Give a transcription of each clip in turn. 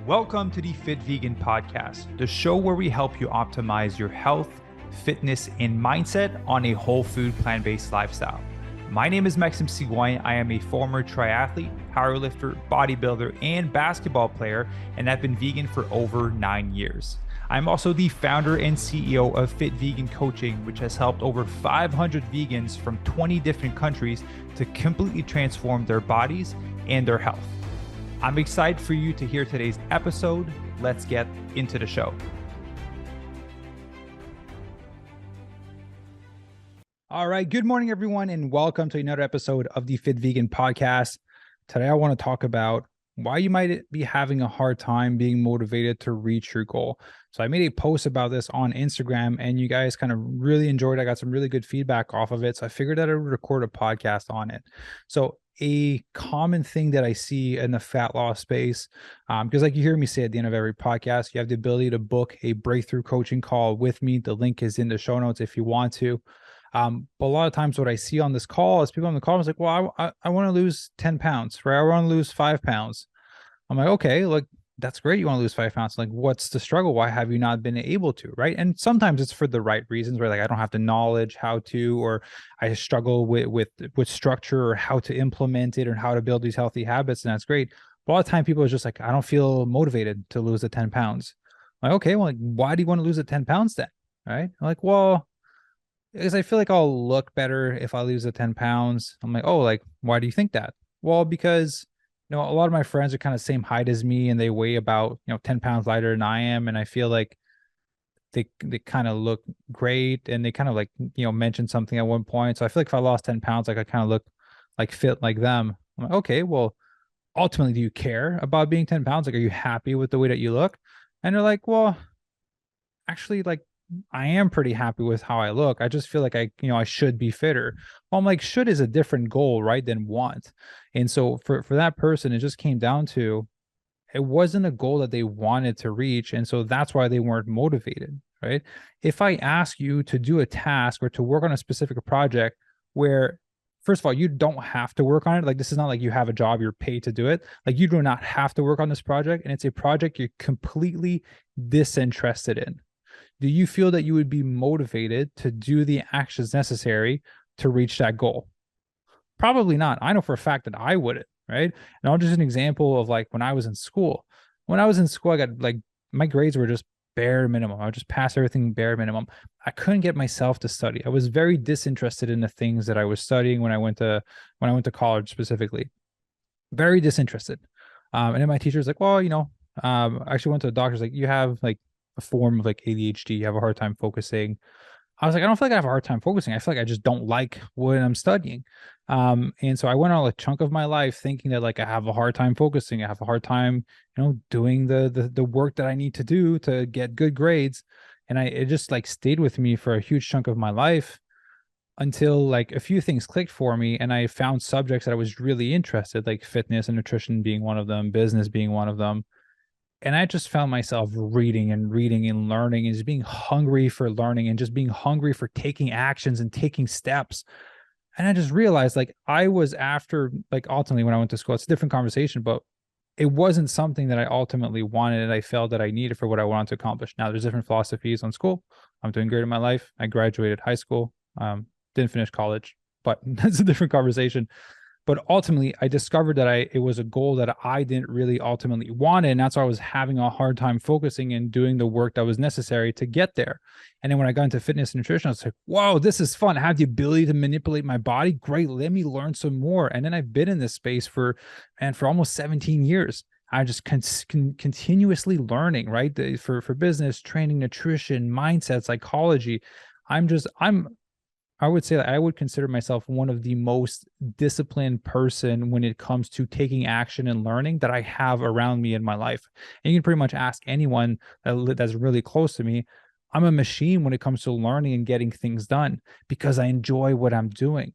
Welcome to the Fit Vegan Podcast, the show where we help you optimize your health, fitness, and mindset on a whole food, plant-based lifestyle. My name is Maxime Sigouin. I am a former triathlete, powerlifter, bodybuilder, and basketball player, and I've been vegan for over 9 years. I'm also the founder and CEO of Fit Vegan Coaching, which has helped over 500 vegans from 20 different countries to completely transform their bodies and their health. I'm excited for you to hear today's episode. Let's get into the show. All right. Good morning, everyone, and welcome to another episode of the Fit Vegan Podcast. Today, I want to talk about why you might be having a hard time being motivated to reach your goal. So I made a post about this on Instagram, and you guys kind of really enjoyed it. I got some really good feedback off of it. So I figured that I would record a podcast on it. So a common thing that I see in the fat loss space, because like you hear me say at the end of every podcast, you have the ability to book a breakthrough coaching call with me. The link is in the show notes if you want to. But a lot of times what I see on this call is people on the call is like, well, I want to lose 10 pounds, right? I want to lose 5 pounds. I'm like, okay, look, that's great. You want to lose 5 pounds. Like, what's the struggle? Why have you not been able to, right? And sometimes it's for the right reasons, where like I don't have the knowledge how to, or I struggle with structure or how to implement it or how to build these healthy habits, and that's great. But a lot of time people are just like, I don't feel motivated to lose the 10 pounds. I'm like, okay, well, like, why do you want to lose the 10 pounds then? Right? I'm like, well, because I feel like I'll look better if I lose the 10 pounds. I'm like, oh, like, why do you think that? Well, because a lot of my friends are kind of same height as me, and they weigh about 10 pounds lighter than I am, and I feel like they kind of look great, and they kind of like mentioned something at one point. So I feel like if I lost 10 pounds, like I kind of look like fit like them. I'm like, okay, well, ultimately, do you care about being 10 pounds? Like, are you happy with the way that you look? And they're like, well, actually, like, I am pretty happy with how I look. I just feel like I should be fitter. Well, I'm like, should is a different goal, right, than want. And so for that person, it just came down to, it wasn't a goal that they wanted to reach. And so that's why they weren't motivated, right? If I ask you to do a task or to work on a specific project where, first of all, you don't have to work on it. Like, this is not like you have a job, you're paid to do it. Like, you do not have to work on this project. And it's a project you're completely disinterested in. Do you feel that you would be motivated to do the actions necessary to reach that goal? Probably not. I know for a fact that I wouldn't, right? And I'll just an example of like when I was in school. When I was in school, I got like, my grades were just bare minimum. I would just pass everything bare minimum. I couldn't get myself to study. I was very disinterested in the things that I was studying when I went to college specifically. Very disinterested. And then my teacher's like, well, I actually went to the doctor's like, you have like a form of like ADHD, you have a hard time focusing. I was like, I don't feel like I have a hard time focusing. I feel like I just don't like what I'm studying. And so I went on a chunk of my life thinking that like I have a hard time focusing. I have a hard time, doing the work that I need to do to get good grades. And it just like stayed with me for a huge chunk of my life until like a few things clicked for me. And I found subjects that I was really interested, like fitness and nutrition being one of them, business being one of them. And I just found myself reading and learning and just being hungry for learning and just being hungry for taking actions and taking steps. And I just realized like I was after, like ultimately when I went to school, it's a different conversation, but it wasn't something that I ultimately wanted and I felt that I needed for what I wanted to accomplish. Now there's different philosophies on school. I'm doing great in my life. I graduated high school, didn't finish college, but that's a different conversation. But ultimately, I discovered that it was a goal that I didn't really ultimately want. And that's why I was having a hard time focusing and doing the work that was necessary to get there. And then when I got into fitness and nutrition, I was like, whoa, this is fun. I have the ability to manipulate my body. Great. Let me learn some more. And then I've been in this space for almost 17 years. I just continuously learning, right? For business, training, nutrition, mindset, psychology. I would say that I would consider myself one of the most disciplined person when it comes to taking action and learning that I have around me in my life. And you can pretty much ask anyone that's really close to me. I'm a machine when it comes to learning and getting things done because I enjoy what I'm doing.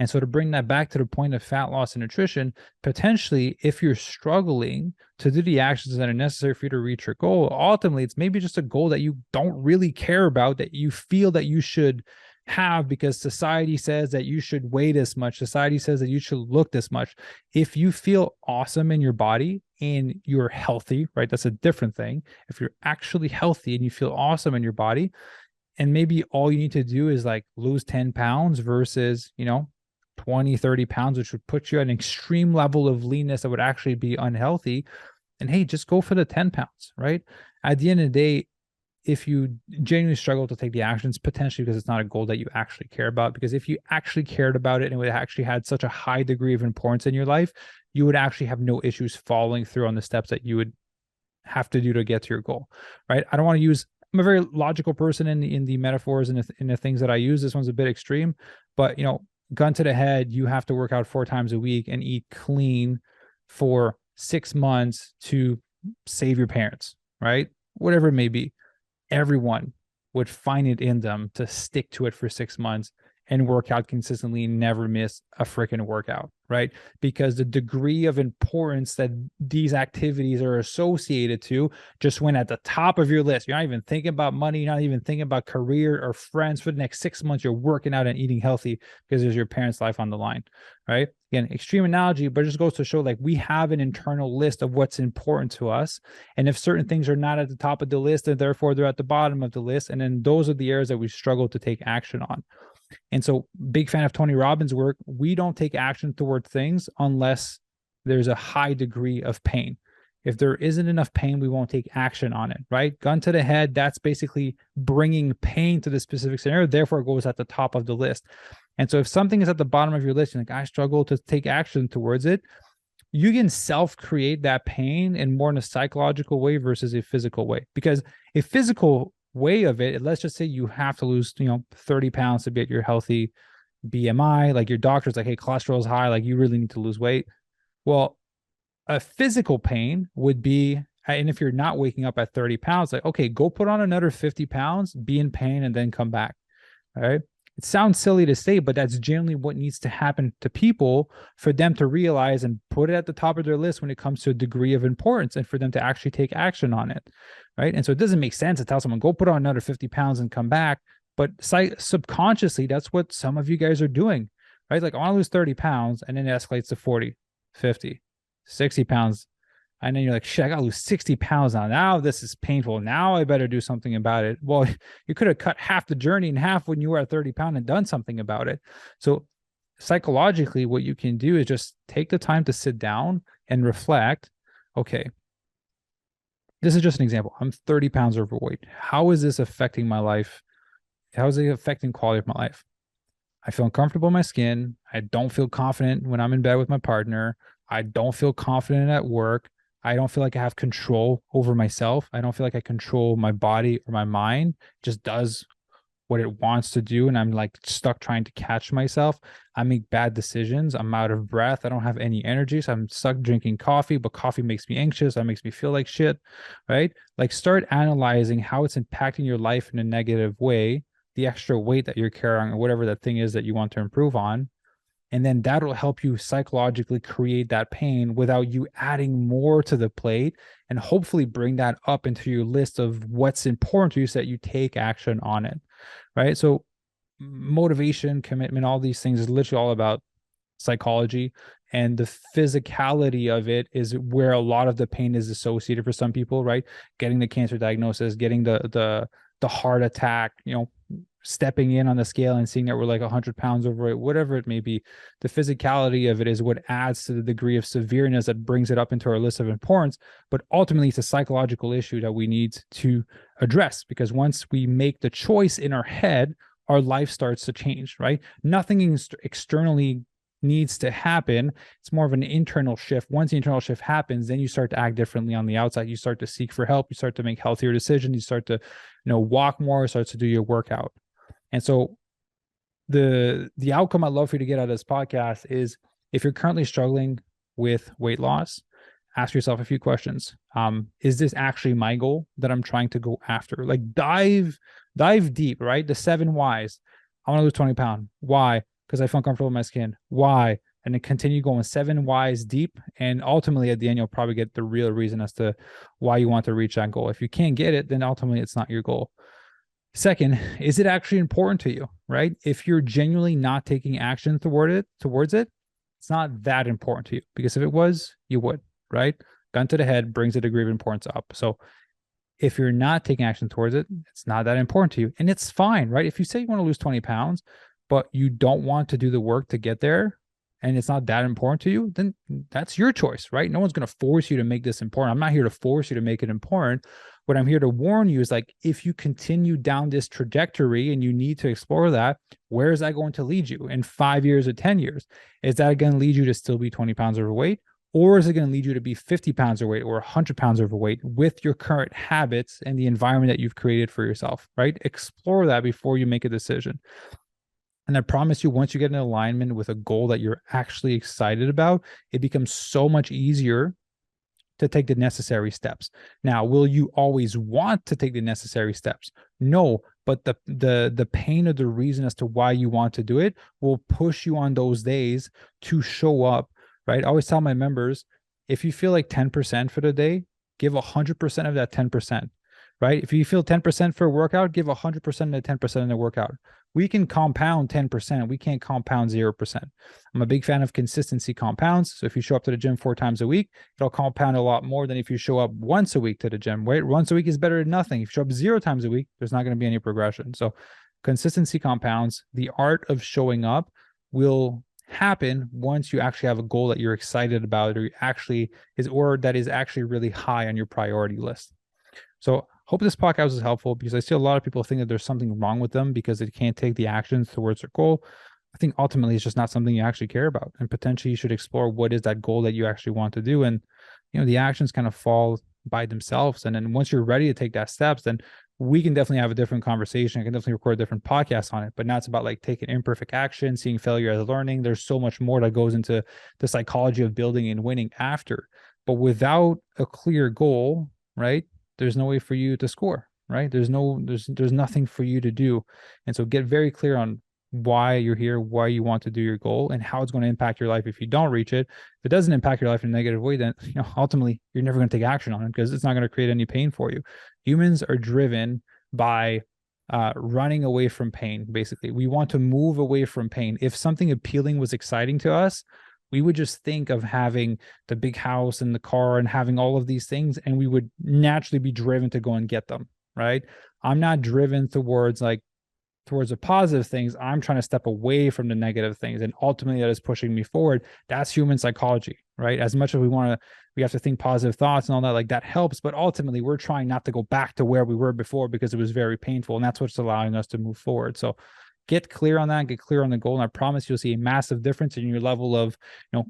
And so to bring that back to the point of fat loss and nutrition, potentially if you're struggling to do the actions that are necessary for you to reach your goal, ultimately it's maybe just a goal that you don't really care about, that you feel that you should have because society says that you should weigh this much. Society says that you should look this much. If you feel awesome in your body and you're healthy, right? That's a different thing. If you're actually healthy and you feel awesome in your body, and maybe all you need to do is like lose 10 pounds versus, 20, 30 pounds, which would put you at an extreme level of leanness that would actually be unhealthy. And hey, just go for the 10 pounds, right? At the end of the day, if you genuinely struggle to take the actions, potentially because it's not a goal that you actually care about, because if you actually cared about it and it actually had such a high degree of importance in your life, you would actually have no issues following through on the steps that you would have to do to get to your goal, right? I don't want to use, I'm a very logical person in the metaphors and in the things that I use. This one's a bit extreme, but gun to the head, you have to work out 4 times a week and eat clean for 6 months to save your parents, right? Whatever it may be. Everyone would find it in them to stick to it for 6 months and work out consistently, never miss a freaking workout, right? Because the degree of importance that these activities are associated to just went at the top of your list. You're not even thinking about money, you're not even thinking about career or friends. For the next 6 months, you're working out and eating healthy because there's your parents' life on the line, right? Again, extreme analogy, but it just goes to show like we have an internal list of what's important to us. And if certain things are not at the top of the list, then therefore they're at the bottom of the list. And then those are the areas that we struggle to take action on. And so, big fan of Tony Robbins' work. We don't take action toward things unless there's a high degree of pain. If there isn't enough pain, we won't take action on it, right? Gun to the head, that's basically bringing pain to the specific scenario. Therefore, it goes at the top of the list. And so if something is at the bottom of your list, and like, I struggle to take action towards it, you can self-create that pain in more in a psychological way versus a physical way. Because a physical way of it, let's just say you have to lose 30 pounds to be at your healthy BMI, like your doctor's like, hey, cholesterol is high, like you really need to lose weight. Well, a physical pain would be, and if you're not waking up at 30 pounds, like, okay, go put on another 50 pounds, be in pain, and then come back. All right. It sounds silly to say, but that's generally what needs to happen to people for them to realize and put it at the top of their list when it comes to a degree of importance and for them to actually take action on it. Right. And so it doesn't make sense to tell someone, go put on another 50 pounds and come back. But subconsciously, that's what some of you guys are doing, right? Like, I want to lose 30 pounds and then it escalates to 40, 50, 60 pounds. And then you're like, shit, I got to lose 60 pounds now. Now this is painful. Now I better do something about it. Well, you could have cut half the journey in half when you were at 30 pounds and done something about it. So psychologically, what you can do is just take the time to sit down and reflect. Okay, this is just an example. I'm 30 pounds overweight. How is this affecting my life? How is it affecting quality of my life? I feel uncomfortable in my skin. I don't feel confident when I'm in bed with my partner. I don't feel confident at work. I don't feel like I have control over myself. I don't feel like I control my body or my mind. It just does what it wants to do. And I'm like stuck trying to catch myself. I make bad decisions. I'm out of breath. I don't have any energy. So I'm stuck drinking coffee, but coffee makes me anxious. That makes me feel like shit, right? Like, start analyzing how it's impacting your life in a negative way, the extra weight that you're carrying or whatever that thing is that you want to improve on. And then that'll help you psychologically create that pain without you adding more to the plate, and hopefully bring that up into your list of what's important to you so that you take action on it, right? So motivation, commitment, all these things is literally all about psychology, and the physicality of it is where a lot of the pain is associated for some people, right? Getting the cancer diagnosis, getting the heart attack, stepping in on the scale and seeing that we're like 100 pounds overweight, whatever it may be. The physicality of it is what adds to the degree of severeness that brings it up into our list of importance. But ultimately, it's a psychological issue that we need to address, because once we make the choice in our head, our life starts to change, right? Nothing externally needs to happen. It's more of an internal shift. Once the internal shift happens, then you start to act differently on the outside. You start to seek for help. You start to make healthier decisions. You start to, walk more, start to do your workout. And so the outcome I'd love for you to get out of this podcast is, if you're currently struggling with weight loss, ask yourself a few questions. Is this actually my goal that I'm trying to go after? Like, dive deep, right? The 7 whys. I want to lose 20 pounds. Why? Because I feel uncomfortable in my skin. Why? And then continue going 7 whys deep. And ultimately, at the end, you'll probably get the real reason as to why you want to reach that goal. If you can't get it, then ultimately it's not your goal. Second, is it actually important to you, right? If you're genuinely not taking action towards it, it's not that important to you, because if it was, you would, right? Gun to the head brings the degree of importance up. So if you're not taking action towards it, it's not that important to you. And it's fine, right? If you say you want to lose 20 pounds, but you don't want to do the work to get there, and it's not that important to you, then that's your choice, right? No one's going to force you to make this important. I'm not here to force you to make it important. What I'm here to warn you is, like, if you continue down this trajectory and you need to explore that, where is that going to lead you in 5 years or 10 years? Is that going to lead you to still be 20 pounds overweight? Or is it going to lead you to be 50 pounds overweight or 100 pounds overweight with your current habits and the environment that you've created for yourself, right? Explore that before you make a decision. And I promise you, once you get in alignment with a goal that you're actually excited about, it becomes so much easier to take the necessary steps. Now, will you always want to take the necessary steps? No, but the pain or the reason as to why you want to do it will push you on those days to show up, right? I always tell my members, if you feel like 10% for the day, give 100% of that 10%, right? If you feel 10% for a workout, give 100% of the 10% in the workout. We can compound 10%. We can't compound 0%. I'm a big fan of consistency compounds. So if you show up to the gym 4 times a week, it'll compound a lot more than if you show up once a week to the gym, right? Once a week is better than nothing. If you show up 0 times a week, there's not going to be any progression. So consistency compounds. The art of showing up will happen once you actually have a goal that you're excited about, or that is actually really high on your priority list. So hope this podcast is helpful, because I see a lot of people think that there's something wrong with them because they can't take the actions towards their goal. I think ultimately it's just not something you actually care about, and potentially you should explore what is that goal that you actually want to do. And, the actions kind of fall by themselves. And then once you're ready to take that steps, then we can definitely have a different conversation. I can definitely record a different podcast on it, but now it's about like taking imperfect action, seeing failure as learning. There's so much more that goes into the psychology of building and winning after. But without a clear goal, right, there's no way for you to score, right? There's nothing for you to do. And so get very clear on why you're here, why you want to do your goal, and how it's going to impact your life if you don't reach it. If it doesn't impact your life in a negative way, then ultimately you're never going to take action on it, because it's not going to create any pain for you. Humans are driven by running away from pain. Basically, we want to move away from pain. If something appealing was exciting to us, we would just think of having the big house and the car and having all of these things, and we would naturally be driven to go and get them, right? I'm not driven towards the positive things. I'm trying to step away from the negative things, and ultimately that is pushing me forward. That's human psychology, right? As much as we have to think positive thoughts and all that, like that helps, but ultimately we're trying not to go back to where we were before, because it was very painful, and that's what's allowing us to move forward. So get clear on that, get clear on the goal, and I promise you'll see a massive difference in your level of,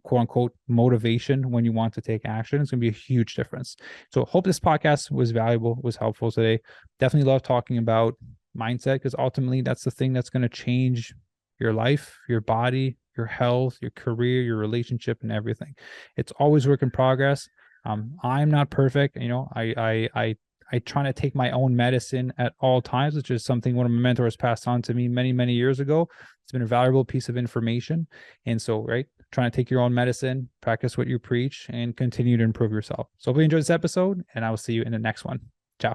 quote unquote, motivation when you want to take action. It's going to be a huge difference. So hope this podcast was valuable, was helpful today. Definitely love talking about mindset, because ultimately that's the thing that's going to change your life, your body, your health, your career, your relationship, and everything. It's always work in progress. I'm not perfect. I try to take my own medicine at all times, which is something one of my mentors passed on to me many, many years ago. It's been a valuable piece of information. And so, right, trying to take your own medicine, practice what you preach, and continue to improve yourself. So hope you enjoyed this episode, and I will see you in the next one. Ciao.